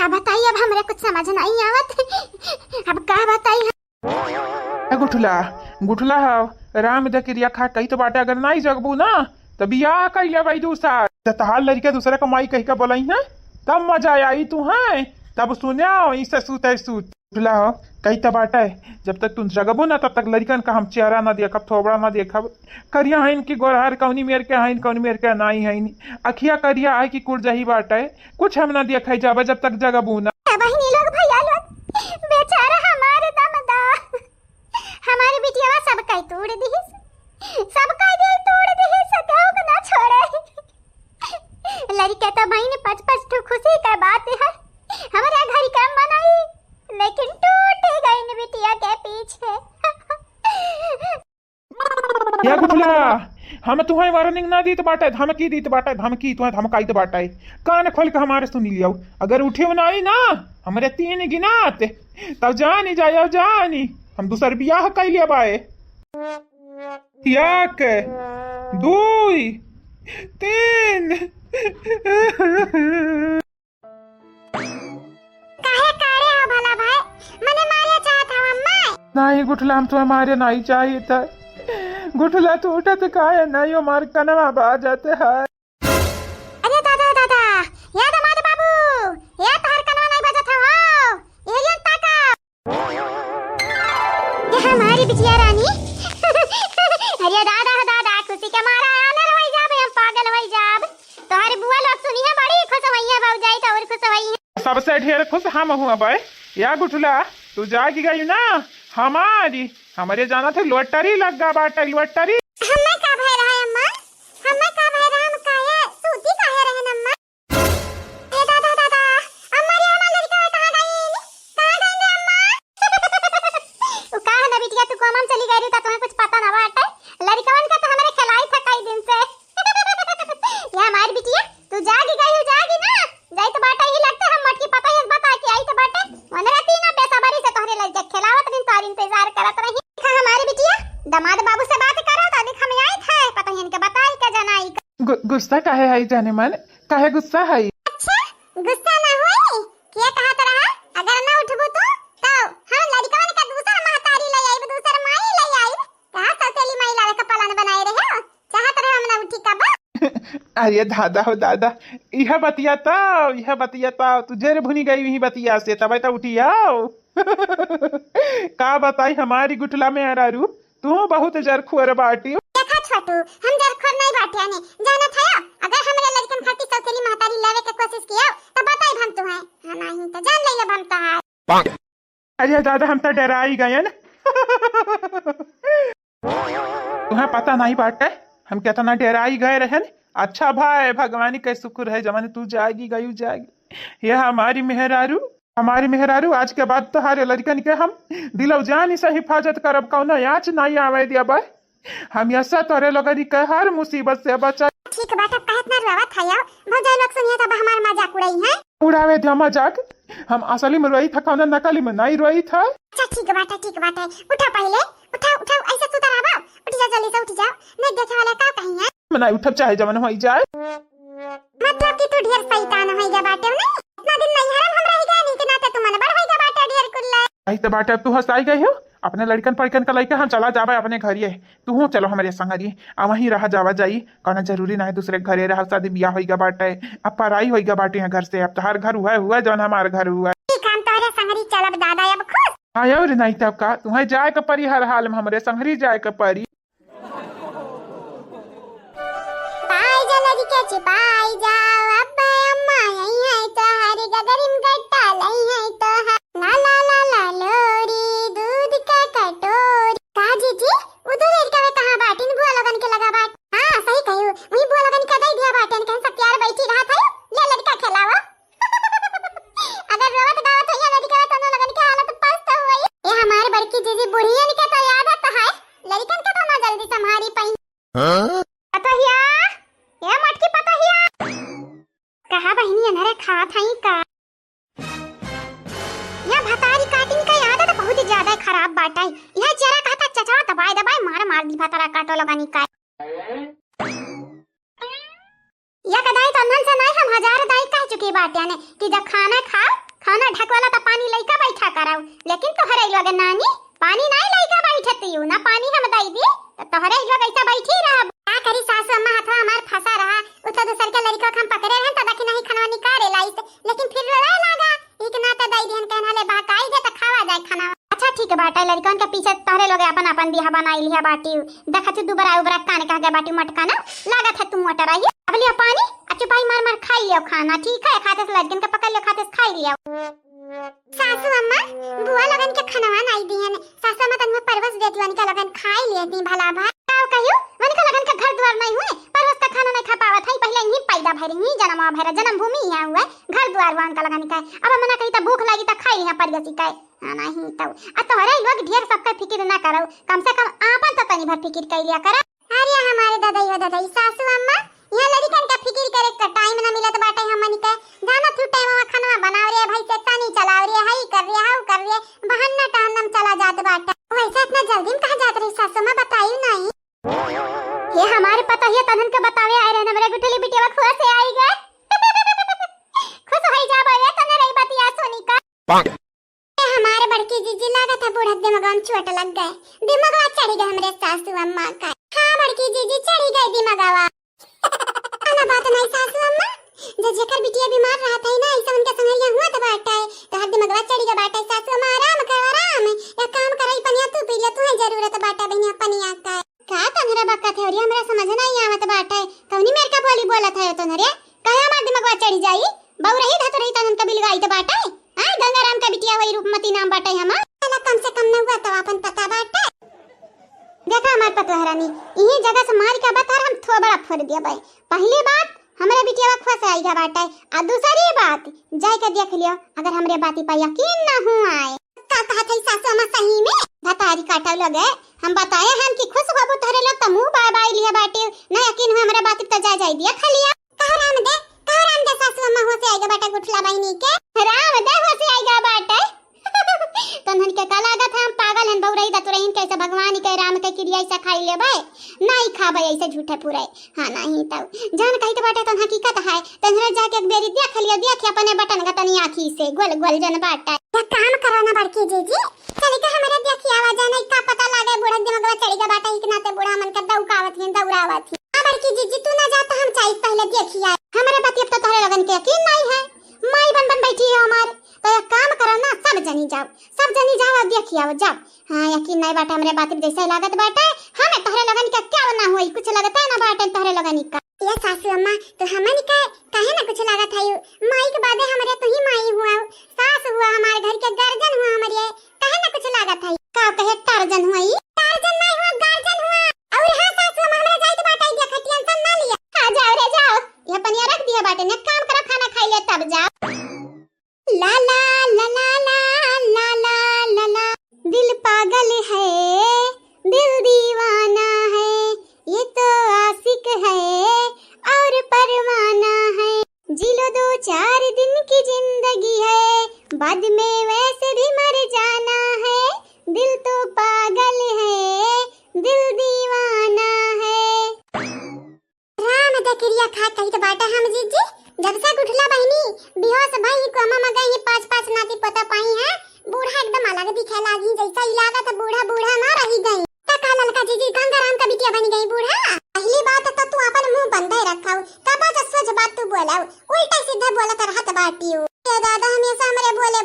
का बताइए, अब हमरे कुछ समझ नहीं आवत। अब का बताइए। गुठला गुठला राम दकिरिया खा कही तो बाटे, अगर नहीं जगबू ना तो बियाह कर ले भाई दूसरा तहार लड़के दूसरे कमाई कही का बोलाई है, तब मजा आई तू है, तब सुने इसे सूते सूत गुठला हो कही तो बाटे। जब तक तुम जगबू ना तब तक लड़कन का हम चेहरा ना देखब, थोबड़ा ना देखब। करिया है इनकी गोरहर कौनी मेर के है, कौनी मेर के नहीं है, अखिया करिया है कि कुर्जही बाटे, कुछ हम ना देखे जाबे जब तक जगबू ना। बहनी लोग भैया लोग बेचारा हमारे दमदा हमारी बिटिया सब कई तोड़ दी, सब कई दिल तोड़ दी, सताओ ना छोड़े। लड़के तो बहन पच पच तो खुशी का बात है, हमारे घर का मनाई लेकिन टूट गई न बिटिया के पीछे। या गुठला हम तुम्हें वार्निंग ना दी तो बाटे, धमकी दी तो बाटे, धमकी तुम्हें धमकाई तो बाटे, कान खोल के हमारे सुन लियो। अगर उठे नहीं ना हमारे 3 गिनात तब जानी जाओ जानी हम दूसर बियाह कर लिया बाए। 1 2 3 काहे कारे हो भला भाई, मने मारे चाहत हो अम्मा। नहीं गुठला हम तुम्हें मारे नहीं चाहिए था। गुठला तू उठत काहे नहीं, हमारे कनवा बा जाते है। अरे दादा दादा, या दामाद बाबू, या तहर कनवा नहीं बजत हो, ये ताका। ये हमारी बिटिया रानी। अरे दादा दादा, खुशी के मारा आनर होई जाब, हम पागल होई जाब। तोहरे बुआ लोग सुनी है, बड़ी खुश होई है, बाबू जाई तो और खुश होई है। सबसे ढेर खुश हम हुआ भाई। या गुठला तू जागी गई ना, हमारे जाना थे लॉटरी लग गा बाटे, लॉटरी। हमें का भय रहा है अम्मा, हमें का भय रहा, हम काहे सूती काहे रहन अम्मा। ए दादा दादा, अम्मा रे हमार लड़का कहां गई अम्मा। तू कहां ना बिटिया, तू कोमम चली गई रे, तुम्हें कुछ पता ना बाटे। लड़कवन का तो हमारे खिलाई था कई दिन से। ये हमारी बिटिया, तू जागी ना, जाई तो बाटे ही लगता हम मटकी पता है बता के आई तो बाटे। मन रहती ना बेसब्री से तोहरे लग खिलावत दिन तार इंतजार करत रही। हमारी बिटिया दामाद बाबू से बात करो तो देख हमें आई था, पता है इनके बताई का जनाई गुस्सा काहे है जाने मन, काहे गुस्सा है। अच्छा गुस्सा ना होई, क्या कहा तो रहा, अगर ना उठबू तो हम लड़कवन का दूसरा महतारी ले आई, दूसरा माई ले आई। कहां सौतेली माई लावे का पलान बनाए रहे हो, चाहत रहे हम ना उठी कब। अरे दादा हो दादा, यह बतिया तुझे रे भुनी गई, यही बतिया से तब तो उठी आओ। का बताई हमारी गुठला में अरारू, तू बहुत जरखुअर बाटी। देखा छोटू, हम जरखुअर नहीं बाटिया ने, जाना था अगर हमरे लड़कन खाती सौतेली महतारी लावे के कोशिश किया तो बताई हम तुम्हें, हां नहीं तो जान ले लब हम तो। अरे दादा हम तो डरा ही गए न। तुम्हें पता नहीं बाटे हम कितना डरा ही गए रहन। अच्छा भाई भगवान का शुक्र है जमाने तू जाएगी जाएगी। यह हमारी मेहरारू आज के बाद तो हरे लड़कन के हम दिलो जान से हिफाजत करब, कौनो याच नहीं आवे दिया भाई। हम ऐसा तोरे लोगन के हर मुसीबत से बचा। ठीक बात, अब कहत ना रोवत है यार, भौजाई लोग सुनिए तब हमार मजाक उड़ाई है। उड़ावे दिया मजाक, हम असली में रोई था, कौनो नकली में नहीं रोई था। अच्छा ठीक बात है, उठा पहले, उठा ऐसे सुता रहा, उठ जा जल्दी से, उठ जा, नहीं देखे वाले का कहीं है। मना उठब चाहे जमन होई जाए, मतलब कि तू ढेर शैतान होइगा बाटे नहीं, इतना दिन नहीं हरम हम रह गए नहीं के नाते तू मन बड़ होइगा बाटे ढेर कुल्ला। आई तो बाटे अब तू हंसाई गई हो अपने लड़कन पड़कन का लइका, हम चला जावे अपने घरिए, तू चलो हमारे संगरी, आ वहीं रहा जावा जाई, कहना जरूरी ना है दूसरे घरे रहा, शादी बियाह होइगा बाटे, अब पराई होइगा बाटे यहाँ घर से, अब तो हर घर हुआ जौन हमार घर हुआ। ठीक हम तोरे संगरी चलब दादा, अब खुश। हाँ और नहीं तब का तुम्हें जाए का परी, हर हाल में हमारे संगरी जाए का परी। पाई जा लगी के छिपाई जाओ, अब्बा अम्मा यही है तो हरी गगरिम गट्टा लई है तो ला ला ला ला लोरी दूध का कटोरी। काजी जी उधर लड़का वे कहां बाटिन, बुआ लगन के लगा बाट। हां सही कहियो, वही बुआ लगन के दई दिया बाटन के सब प्यार बैठी रहा था, ले लड़का खिलावा। अगर रोवत गावत है लड़का तो न लगन के हालत पस्त हुई। ये हमारे बड़की जीजी बुढ़ियन के तो याद आता है, लड़कन के तो ना जल्दी संभारी पई। हां पतहिया, ये मटकी पतहिया कहा बहनी अनरे खा थाई का। यह भतारी काटिन का आदत बहुत ज्यादा खराब बाटा है, यह जरा कहता चचा दबाए दबाए मार दी भतारा काटो लगानी का। या कदाई तो नन से नहीं हम 1000 दाई कह चुकी बात यानी कि जब खाना खाओ खाना ढकवाला तो पानी लइका बैठा कराऊ, लेकिन तोहरे लोग नानी पानी नहीं लइका बैठती हूँ ना, पानी हम दई दी तो तोहरे लोग ऐसा बैठी रह। का करी सासू अम्मा हाथवा हमार फंसा रहा, उ तो दूसर के लड़का हम पकड़े रहन त देखि नहीं खाना निकाले लाइस, लेकिन फिर रोए लगा एक ना त दई दिहन कहना ले बाकाई दे त खावा जाए खाना। अच्छा ठीक है बाटा, लड़कन के पीछे तोहरे लोग अपन अपन दिया बनाई लिया बाटी, देखा तू दुबरा उबरा काने कह के बाटी मटका ना लागत है तुम मोटर आई। अब लिया पानी अच्छे भाई मार मार खाई लियो खाना, ठीक है खाते से लड़कन के पकड़ लियो खाते से खाई लियो। सासू अम्मा बुआ लगन के खाना नहीं दिहन, सासू अम्मा तन में परवस देती वन के लगन खाई लिए दी भला भा का कहियो वन के लगन के घर द्वार नहीं हुए, परवस का खाना नहीं खा पावत है, पहले ही पैदा भरी ही जन्म भरा जन्मभूमि है हुए घर द्वार वन का लगन का। अब मना कही त भूख लगी त खाई लिया परगसी का नहीं तो आ तोहरे लोग ढेर सबका फिक्र ना करो, कम से कम आपन तो तनी भर फिक्र कर लिया करा। अरे हमारे दादाई सासू अम्मा यहाँ लड़कन का फिक्र करे का टाइम ना मिलत बाटे, हमनी के जाना थू टाइम में खाना बनाव रे भाई से तानी चलाव रे हई कर रे हाउ कर रे बहाना टाइम चला जात बाटे। वैसे इतना जल्दी में कहां जात रही सासू मां बताई नहीं। ये हमारे पता है तनन के बतावे आए रे हमरे गुठली बिटिया खुआ से आई गए खुश होई जा बे तने रही बतिया सोनी का। हमारे बड़की जीजी लगा था बूढ़ा दिमाग में चोट लग गए, दिमागवा चढ़ी गए हमरे सासू अम्मा का। हां बड़की जीजी चढ़ी गई दिमागवा ना बात नहीं सासू अम्मा, जब जेकर बिटिया बीमार रहत है ना ऐसा उनके संगरिया हुआ तो बाटा है तो हर दिमागवा चढ़ी गया बाटा। सासू अम्मा आराम कर आराम, या काम करई पनिया तू पी लिया, तू है जरूरत बाटा बनिया पनिया का तनरा बक्का थे और हमरा समझ नहीं आवत बाटा है कौनी मेरे का बोली बोला था तो नरे कहे हमार दिमागवा चढ़ी जाई बहु रही धत रही तनन का बिलगाई तो बाटा है। हां गंगाराम का बिटिया वही रूपमती नाम बाटा है हमार, चला कम से कम न हुआ तो अपन पता बाटा। देखा हमार पता हरानी यही जगह से मार का बता हम थोड़ा बड़ा फोड़ दिया भाई। पहली बात हमरे बिटिया वक्फा से आई बाटा है, और दूसरी बात जाय के देख लियो अगर हमरे बाती पर यकीन ना हुआ है का कहत है सासू अम्मा सही में भतारी काटा लगे हम बताए हम कि खुश होबो तोरे लोग त मुंह बाय बाय लिया बाटे ना यकीन हुआ हमरे बाती त जाय दिया खा लिया। कहराम दे सासू अम्मा हो से आएगा बाटा गुठला बहिनी के राम दे हो से आएगा बाटा तनहन के काला गत हम पागल हन बौरई दा तुरहिन कैसे भगवान के राम के क्रिया ऐसा खाई लेबे नहीं खाबे ऐसे झूठे पूरे। हां नहीं तो जान कहि तो बाटे तन हकीकत है तनहरा जाके एक बेरी देख लियो देख अपने बटन का तनी आंखी से गोल गोल जन बाटा का काम करो ना बड़की जीजी चल के हमरा देखी आवाज नहीं का पता लागे बूढ़ा दिमागवा चढ़ी गया बाटा इतना ते बूढ़ा मन का दौकावत है दौड़ावत है। बड़की जीजी तू ना जाता हम चाहिए पहले देखी आए हमारे बात अब तो तोहरे लगन के यकीन नहीं है, माई बन बन बैठी है हमार तो एक काम करो ना सब जनी जाओ और देखी आओ जाओ। हां यकीन नहीं बाटा हमरे बात जैसे लागत बाटा हमें तोहरे लगन के क्या ना होई कुछ लगता है ना बाटा तोहरे लगन का। ये सासू अम्मा तो हमन के काहे ना कुछ लागत है माई के बादे हमरे तो ही माई हुआ सास हुआ हमारे घर के गर्जन हुआ हमरे काहे ना कुछ लागत है का कहे टार्जन हुई टार्जन नहीं हुआ गर्जन हुआ। और हां सासू अम्मा हमरा जाई तो बाटा देख टेंशन ना लिया। हां जाओ रे जाओ ये पनिया रख दिया बाटे ने काम करो खाना खाई ले तब जाओ। ला ला ला ला ला ला ला ला दिल पागल है दिल दीवाना है ये तो आशिक है और परवाना है जी लो 2-4 दिन की जिंदगी है बाद में वैसे भी मर जाना है दिल तो पागल है दिल दीवाना है। राम दकरिया खा कही तो बाटा हम जीजी जब से गुठला बहिनी बिहोश भाई को मामा गई 5-5 नाती पता पाई है बूढ़ा एकदम अलग दिखे लागी जैसा इलाका तो बूढ़ा ना रही गई का ललका जीजी गंगाराम का बिटिया बन गई बूढ़ा। पहली बात तो तू अपन मुंह बंद ही रखाओ कबा जो सोच बात तू बोलाओ उल्टा सीधा बोलत रहत बाटियो ये दादा हमेशा हमरे बोले